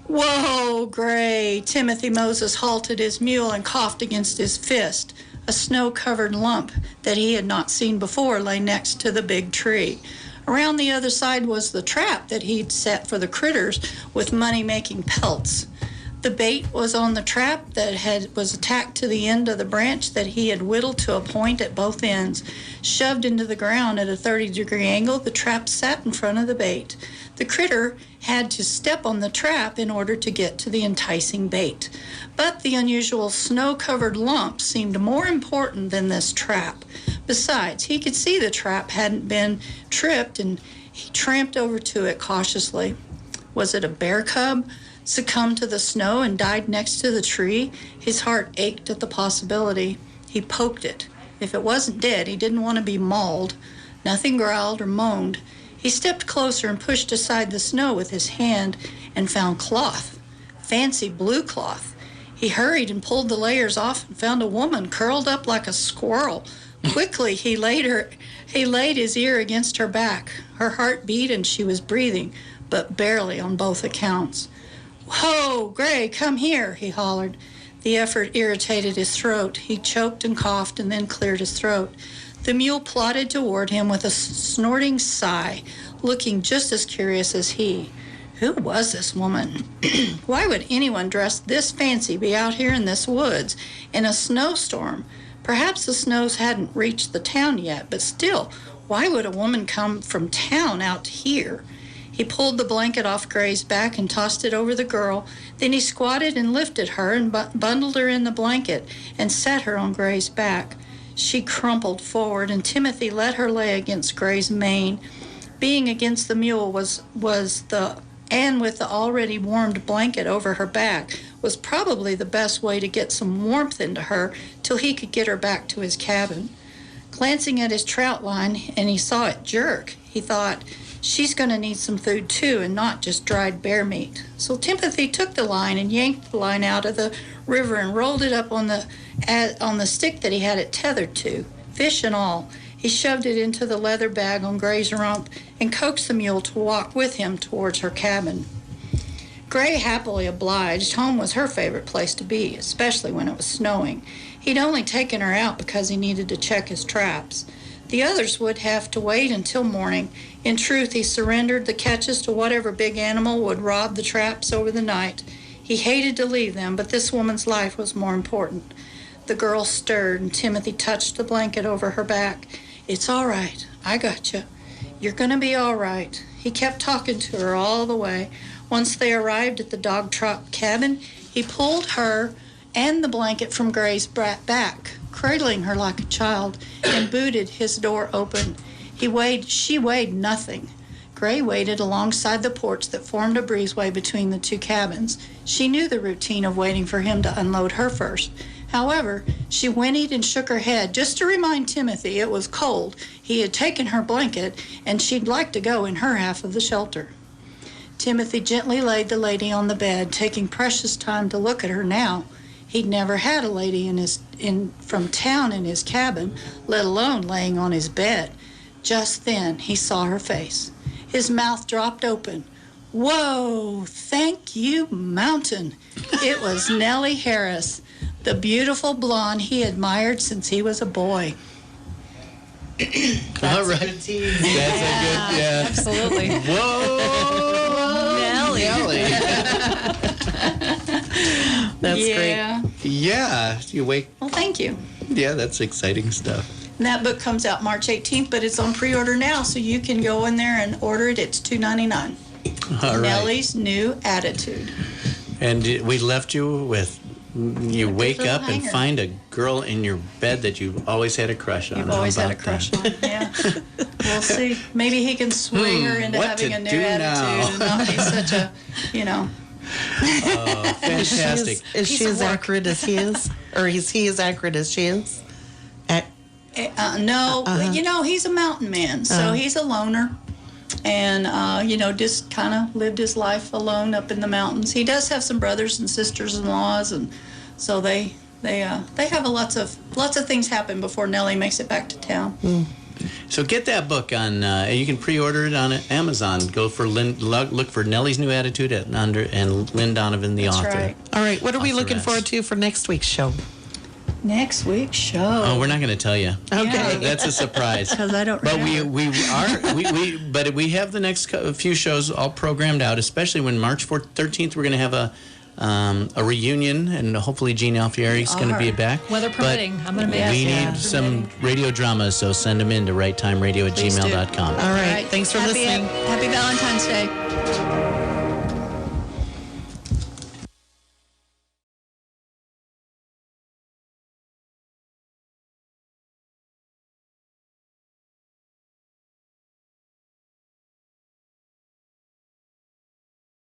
Whoa, Gray! Timothy Moses halted his mule and coughed against his fist. A snow-covered lump that he had not seen before lay next to the big tree. Around the other side was the trap that he'd set for the critters with money-making pelts. The bait was on the trap that was attacked to the end of the branch that he had whittled to a point at both ends. Shoved into the ground at a 30-degree angle, the trap sat in front of the bait. The critter had to step on the trap in order to get to the enticing bait. But the unusual snow-covered lump seemed more important than this trap. Besides, he could see the trap hadn't been tripped, and he tramped over to it cautiously. Was it a bear cub? Succumbed to the snow and died next to the tree? His heart ached at the possibility. He poked it. If it wasn't dead, he didn't want to be mauled. Nothing growled or moaned. He stepped closer and pushed aside the snow with his hand and found cloth, fancy blue cloth. He hurried and pulled the layers off and found a woman curled up like a squirrel. Quickly, he laid his ear against her back. Her heart beat and she was breathing, but barely on both accounts. "Whoa, Gray, come here," he hollered. The effort irritated his throat. He choked and coughed and then cleared his throat. The mule plodded toward him with a snorting sigh, looking just as curious as he. Who was this woman? Why would anyone dressed this fancy be out here in this woods in a snowstorm? Perhaps the snows hadn't reached the town yet, but still, why would a woman come from town out here? He pulled the blanket off Gray's back and tossed it over the girl. Then he squatted and lifted her and bundled her in the blanket and set her on Gray's back. She crumpled forward, and Timothy let her lay against Gray's mane. Being against the mule and with the already warmed blanket over her back was probably the best way to get some warmth into her till he could get her back to his cabin. Glancing at his trout line, and he saw it jerk, he thought, she's going to need some food too, and not just dried bear meat. So Timothy took the line and yanked the line out of the river and rolled it up on the stick that he had it tethered to, fish and all. He shoved it into the leather bag on Gray's rump and coaxed the mule to walk with him towards her cabin. Gray happily obliged. Home was her favorite place to be, especially when it was snowing. He'd only taken her out because he needed to check his traps. The others would have to wait until morning. In truth, he surrendered the catches to whatever big animal would rob the traps over the night. He hated to leave them, but this woman's life was more important. The girl stirred, and Timothy touched the blanket over her back. "It's all right. I got you. You're going to be all right." He kept talking to her all the way. Once they arrived at the dog trot cabin, he pulled her and the blanket from Gray's back, cradling her like a child, and booted his door open. She weighed nothing. Gray waited alongside the porch that formed a breezeway between the two cabins. She knew the routine of waiting for him to unload her first. However, she whinnied and shook her head just to remind Timothy it was cold. He had taken her blanket, and she'd like to go in her half of the shelter. Timothy gently laid the lady on the bed, taking precious time to look at her now. He'd never had a lady from town in his cabin, let alone laying on his bed. Just then, he saw her face. His mouth dropped open. Whoa, thank you, mountain. It was Nellie Harris, the beautiful blonde he admired since he was a boy. All right. That's a good, yeah. Absolutely. Whoa, Nellie. That's great. Yeah, you wake. Well, thank you. Yeah, that's exciting stuff. And that book comes out March 18th, but it's on pre-order now, so you can go in there and order it. It's $2.99. All right. Nellie's New Attitude. And we left you with, you wake little up and hanger. find a girl in your bed that you've always had a crush on. You've How always had a about crush that? on, yeah. We'll see. Maybe he can sway her into what having to a new do attitude now? and not be such a, Oh, fantastic. Is she as accurate as he is? Or is he as accurate as she is? No, he's a mountain man, so he's a loner. And, just kind of lived his life alone up in the mountains. He does have some brothers and sisters-in-laws, and so they have lots of things happen before Nellie makes it back to town. So get that book on. You can pre-order it on Amazon. Go for look for Nellie's New Attitude and Lynn Donovan, the author. Right. All right, what are we looking forward to for next week's show? Next week's show. Oh, we're not going to tell you. Okay, that's a surprise. Because I don't. But we have the next few shows all programmed out. Especially when March 13th we're going to have a reunion, and hopefully Gene Alfieri is going to be back. Weather permitting. I'm going to make We need some radio dramas, so send them in to righttimeradio@gmail.com. All right, thanks for listening. Happy Valentine's Day.